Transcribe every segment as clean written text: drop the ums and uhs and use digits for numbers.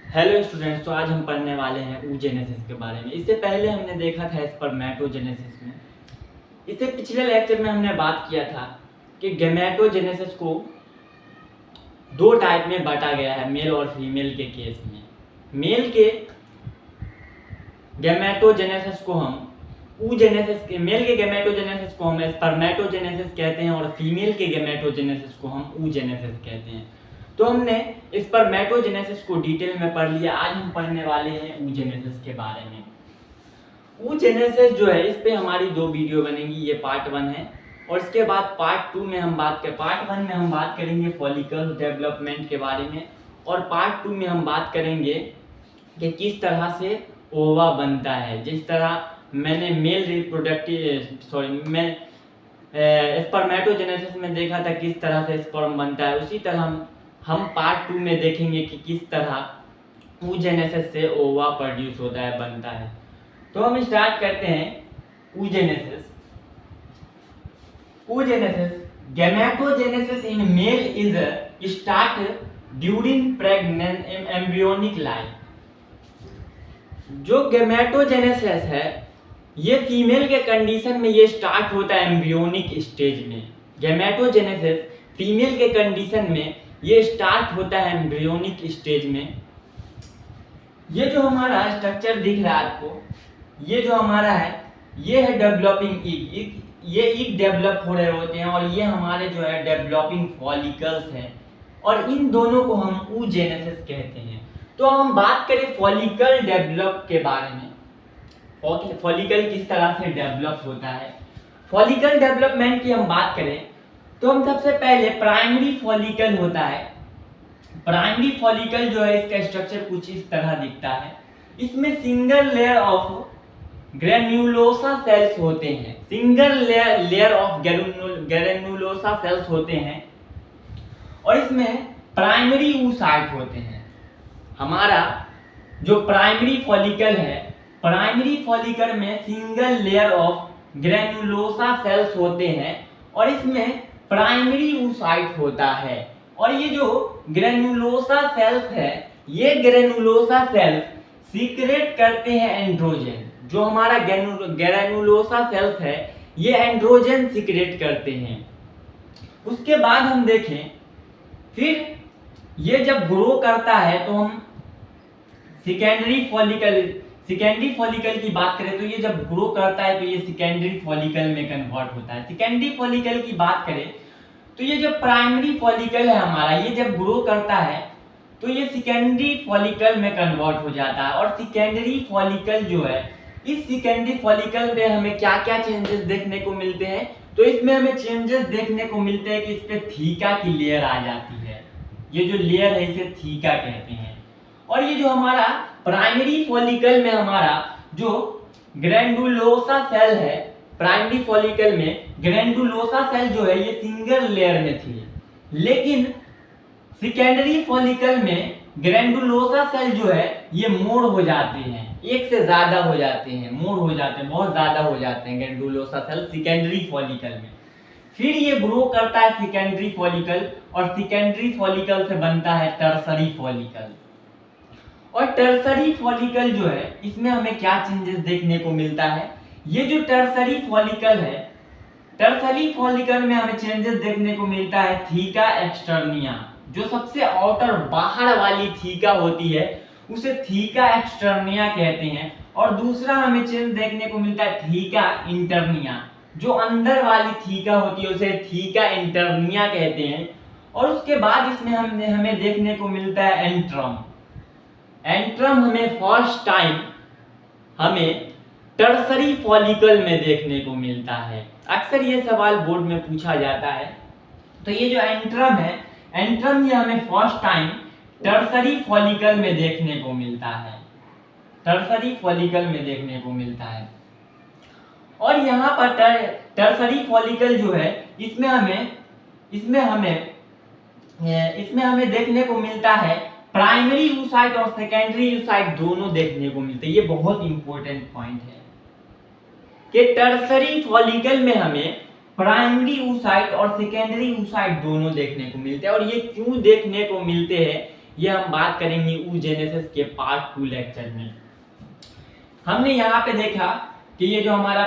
Hello students, तो आज हम पढ़ने वाले हैं oogenesis के बारे में। इससे पहले हमने देखा था स्पर्मेटोजेनेसिस में। इससे पिछले लेक्चर में हमने बात किया था कि गैमेटोजेनेसिस को दो टाइप में बांटा गया है, मेल और फीमेल के केस में। मेल के गैमेटोजेनेसिस को हम मेल के गैमेटोजेनेसिस को हम स्पर्मेटोजेनेसिस कहते हैं और फीमेल के गैमेटोजेनेसिस को हम oogenesis कहते हैं। तो हमने स्पर्मेटोजेनेसिस को डिटेल में पढ़ लिया। आज हम पढ़ने वाले हैं oogenesis के बारे में। oogenesis जो है, इस पे हमारी दो वीडियो बनेंगी। ये पार्ट 1 है और इसके बाद पार्ट 1 में हम बात करेंगे फॉलिकल डेवलपमेंट के बारे में, और पार्ट 2 में हम बात करेंगे कि किस तरह से ओवा बनता है। जिस तरह मैंने स्पर्मेटोजेनेसिस में देखा था किस तरह से स्पर्म बनता है, उसी तरह हम पार्ट 2 में देखेंगे कि किस तरह oogenesis से ओवा प्रोड्यूस होता है, बनता है। तो हम स्टार्ट करते हैं oogenesis। Gametogenesis in male is start during pregnant embryonic life। जो गैमेटोजेनेसिस है ये फीमेल के कंडीशन में ये स्टार्ट होता है एम्ब्रियोनिक स्टेज में। गैमेटोजेनेसिस फीमेल के कंडीशन में ये स्टार्ट होता है एम्ब्रियोनिक स्टेज में। ये जो हमारा स्ट्रक्चर दिख रहा है आपको, ये जो हमारा है ये है डेवलपिंग ईग। ये ईग डेवलप हो रहे होते हैं और ये हमारे जो है डेवलपिंग फॉलिकल्स हैं, और इन दोनों को हम oogenesis कहते हैं। तो हम बात करें फॉलिकल डेवलप के बारे में, फॉलिकल किस तरह से डेवलप होता है। फॉलिकल डेवलपमेंट की हम बात करें तो हम सबसे पहले प्राइमरी फॉलिकल होता है। प्राइमरी फॉलिकल जो है इसका स्ट्रक्चर कुछ इस तरह दिखता है। इसमें single layer of granulosa cells होते हैं। Single layer of granulosa cells होते हैं और इसमें प्राइमरी oocyte होते हैं। हमारा जो प्राइमरी फॉलिकल है, प्राइमरी फॉलिकल में single layer of granulosa cells होते हैं और इसमें प्राइमरी oocyte होता है। और ये जो ग्रेन्युलोसा सेल्स है, ये ग्रेन्युलोसा सेल्स सीक्रेट करते हैं एंड्रोजन। जो हमारा ग्रेन्युलोसा सेल्स है ये एंड्रोजन सीक्रेट करते हैं। उसके बाद हम देखें, फिर ये जब ग्रो करता है तो हम सेकेंडरी फॉलिकल की बात करें तो ये जब ग्रो करता है तो ये सेकेंडरी फॉलिकल में कन्वर्ट होता है। सेकेंडरी फॉलिकल की बात करें तो ये जो प्राइमरी फॉलिकल है हमारा, ये जब ग्रो करता है तो ये सेकेंडरी फॉलिकल में कन्वर्ट हो जाता है। और सेकेंडरी फॉलिकल जो है, इस सेकेंडरी फॉलिकल में हमें क्या क्या चेंजेस देखने को मिलते हैं, तो इसमें हमें चेंजेस देखने को मिलते हैं कि इस पे थीका की लेयर आ जाती है। ये जो लेयर है इसे थीका कहते हैं। और ये जो हमारा प्राइमरी फॉलिकल में हमारा जो ग्रैंडुलोसा सेल है, प्राइमरी फॉलिकल में ग्रैंडुलोसा सेल जो है ये सिंगल लेयर में थी, लेकिन सेकेंडरी फॉलिकल में ग्रैंडुलोसा सेल जो है ये मोड़ हो जाते हैं, एक से ज्यादा हो जाते हैं, मोड़ हो जाते हैं, बहुत ज्यादा हो जाते हैं ग्रैंडुलोसा सेल सेकेंडरी फॉलिकल में। फिर ये ग्रो करता है सेकेंडरी फॉलिकल और सेकेंडरी फॉलिकल से बनता है टर्सरी फॉलिकल। और टर्सरी फॉलिकल जो है इसमें हमें क्या चेंजेस देखने को मिलता है, ये जो टर्सरी फॉलिकल है, टर्सरी फॉलिकल में हमें चेंजेस देखने को मिलता है थीका एक्सटर्निया। जो सबसे आउटर बाहर वाली थीका होती है उसे थीका एक्सटर्निया कहते हैं। और दूसरा हमें चेंज देखने को मिलता है थीका इंटरनिया। जो अंदर वाली थीका होती है उसे थीका इंटरनिया कहते हैं। और उसके बाद इसमें हमें देखने को मिलता है एंट्रम। एंट्रम हमें फर्स्ट टाइम हमें टर्सरी फॉलिकल में देखने को मिलता है। अक्सर ये सवाल बोर्ड में पूछा जाता है। तो ये जो एंट्रम है, एंट्रम ये हमें फर्स्ट टाइम टर्सरी फॉलिकल में देखने को मिलता है। टर्सरी फॉलिकल में देखने को मिलता है। और यहाँ पर टर्सरी फॉलिकल जो है इसमें हमें देखने को मिलता है प्राइमरी oocyte और सेकेंडरी oocyte दोनों देखने को मिलते हैं। ये बहुत इंपॉर्टेंट पॉइंट है कि टर्सरी फॉलिकल में हमें प्राइमरी oocyte और सेकेंडरी oocyte दोनों देखने को मिलते हैं। और ये क्यों देखने को मिलते हैं, ये हम बात करेंगे oogenesis के पार्ट 2 लेक्चर में। हमने यहाँ पे देखा कि ये जो हमारा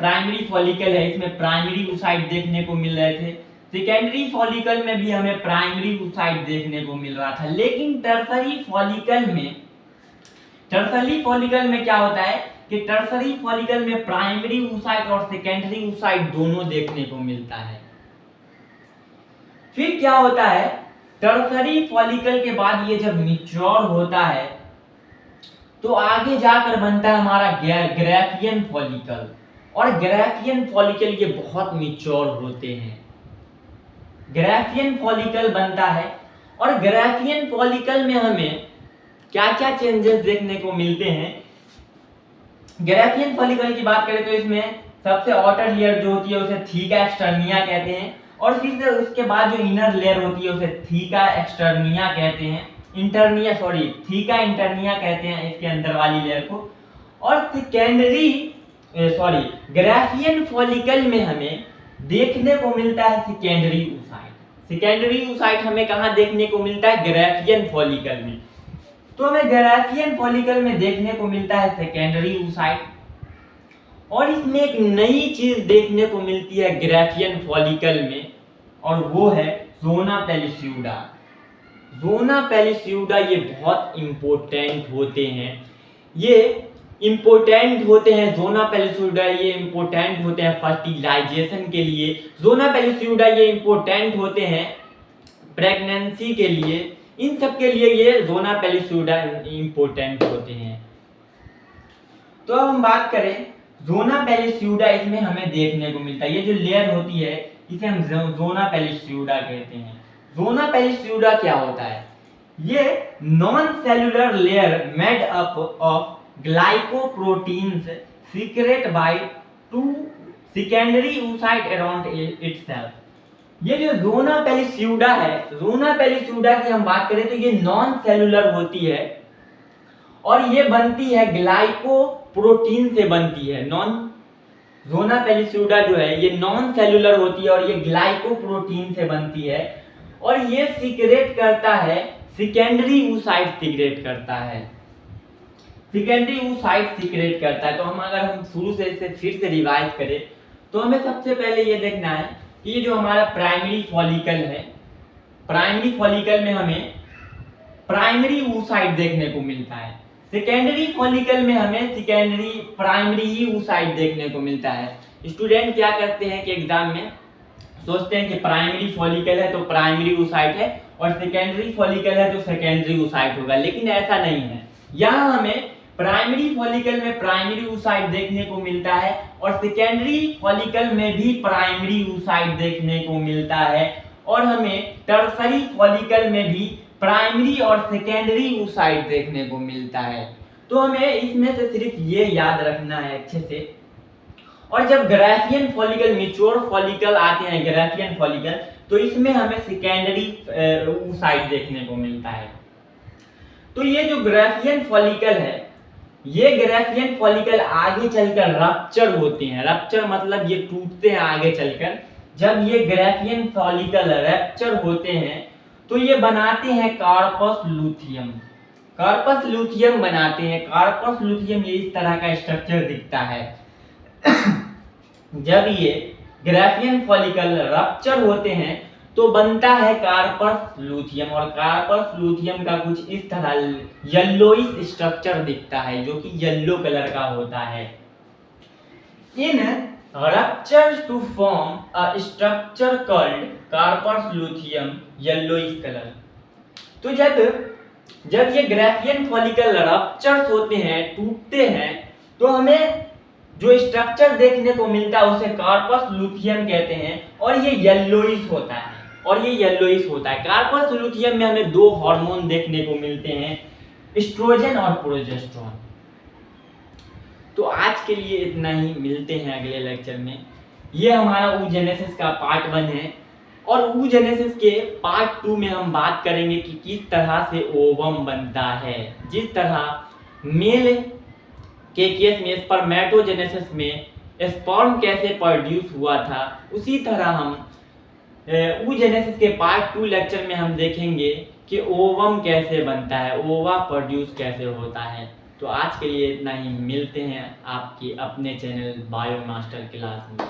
प्राइमरी फॉलिकल है इसमें प्राइमरी oocyte देखने को मिल रहे थे, सेकेंडरी फॉलिकल में भी हमें प्राइमरी oocyte देखने को मिल रहा था, लेकिन टर्सरी फॉलिकल में क्या होता है कि टर्सरी फॉलिकल में प्राइमरी oocyte और सेकेंडरी oocyte दोनों देखने को मिलता है। फिर क्या होता है, टर्सरी फॉलिकल के बाद ये जब मैच्योर होता है तो आगे जाकर बनता है हमारा ग्राफियन फॉलिकल, और ग्राफियन फॉलिकल ये बहुत मैच्योर होते हैं। ग्राफियन फॉलिकल बनता है और ग्राफियन फॉलिकल में हमें क्या क्या चेंजेस देखने को मिलते हैं। ग्राफियन फॉलिकल की बात करें तो इसमें सबसे आउटर लेयर जो होती है उसे थीका एक्सटर्निया कहते हैं, और फिर से उसके बाद जो इनर लेयर होती है उसे थीका एक्सटर्निया कहते हैं, थीका इंटरनिया कहते हैं इसके अंदर वाली लेयर को। और ग्राफियन फॉलिकल में हमें देखने को मिलता है सेकेंडरी oocyte। सेकेंडरी oocyte हमें कहाँ देखने को मिलता है, ग्राफियन फॉलिकल में। तो हमें ग्राफियन फॉलिकल में देखने को मिलता है सेकेंडरी oocyte, और इसमें एक नई चीज देखने को मिलती है ग्राफियन फॉलिकल में, और वो है जोना पेलिस्यूडा। जोना पेलिस्यूडा ये बहुत इंपॉर्टेंट होते हैं, जोना पेलिस्यूडा ये इंपॉर्टेंट होते हैं फर्टिलाइजेशन के लिए। जोना पेलिस्यूडा ये इंपॉर्टेंट होते हैं प्रेगनेंसी के लिए, इन सब के लिए ये जोना पेलिस्यूडा इंपॉर्टेंट होते हैं। तो अब हम बात करें जोना पेलिस्यूडा, इसमें हमें देखने को मिलता है ये जो लेयर होती है इसे हम जोना पेलिस्यूडा कहते हैं। जोना पेलिस्यूडा क्या होता है, ये non cellular layer made up of glycoproteins secret by 2 secondary oocyte around itself. ये जो जोना पेलिस्यूडा है, जोना पेलिस्यूडा की हम बात करें तो ये नॉन सेलुलर होती है और ये बनती है ग्लाइकोप्रोटीन से बनती है। जोना पेलिस्यूडा जो है ये नॉन सेलुलर होती है और ये ग्लाइकोप्रोटीन से बनती है, और ये सीक्रेट करता है सेकेंडरी oocyte सीक्रेट करता है, सेकेंडरी oocyte सीक्रेट करता है। तो अगर हम शुरू से इसे फिर से रिवाइज करें तो हमें सबसे पहले ये देखना है कि ये जो हमारा प्राइमरी फॉलिकल है, प्राइमरी फॉलिकल में हमें प्राइमरी oocyte देखने को मिलता है, सेकेंडरी फॉलिकल में हमें प्राइमरी ही oocyte देखने को मिलता है। स्टूडेंट क्या करते हैं कि एग्जाम में सोचते हैं कि प्राइमरी फॉलिकल है तो प्राइमरी oocyte है और सेकेंडरी फॉलिकल है तो सेकेंडरी oocyte होगा, लेकिन ऐसा नहीं है। यहाँ हमें प्राइमरी फॉलिकल में प्राइमरी oocyte देखने को मिलता है और सेकेंडरी फॉलिकल में भी प्राइमरी oocyte देखने को मिलता है, और हमें टर्सरी फॉलिकल में भी प्राइमरी और सेकेंडरी oocyte देखने को मिलता है। तो हमें इसमें से सिर्फ ये याद रखना है अच्छे से। और जब ग्राफियन फॉलिकल, मैच्योर फॉलिकल आते हैं ग्राफियन फॉलिकल, तो इसमें हमें सेकेंडरी oocyte देखने को मिलता है। तो ये जो ग्राफियन फॉलिकल है, ये ग्राफियन फॉलिकल आगे चलकर रप्चर होते हैं। रप्चर मतलब ये टूटते हैं आगे चलकर। जब ये ग्राफियन फॉलिकल रप्चर होते हैं तो ये बनाते हैं कार्पस लूथियम। कार्पस लूथियम बनाते हैं। कार्पस लूथियम ये इस तरह का स्ट्रक्चर दिखता है। जब ये ग्राफियन फॉलिकल रप्चर होते हैं तो बनता है कार्पस लूथियम, और कार्पस लूथियम का कुछ इस तरह येलोइश स्ट्रक्चर दिखता है जो कि येलो कलर का होता है। In ruptures to form a structure called corpus luteum yellowish colour. तो जब ये ग्राफियन फॉलिकल रप्चर्स होते हैं, टूटते हैं, तो हमें जो स्ट्रक्चर देखने को मिलता है उसे कार्पस लूथियम कहते हैं, और ये येलोइश होता है। कार्पस लूथियम में हमें 2 हार्मोन देखने को मिलते हैं, एस्ट्रोजन और प्रोजेस्टेरोन। तो आज के लिए इतना ही, मिलते हैं अगले लेक्चर में। ये हमारा oogenesis का पार्ट 1 है, और oogenesis के पार्ट 2 में हम बात करेंगे कि किस तरह से ओवम बनता है। जिस तरह मेल के केस में स्पर्मेटोजेनेसिस में स्पर्म कैसे प्रोड्यूस हुआ था, उसी तरह हम oogenesis के पार्ट 2 लेक्चर में हम देखेंगे कि ओवम कैसे बनता है, ओवा प्रोड्यूस कैसे होता है। तो आज के लिए इतना ही, मिलते हैं आपके अपने चैनल बायो मास्टर क्लास में।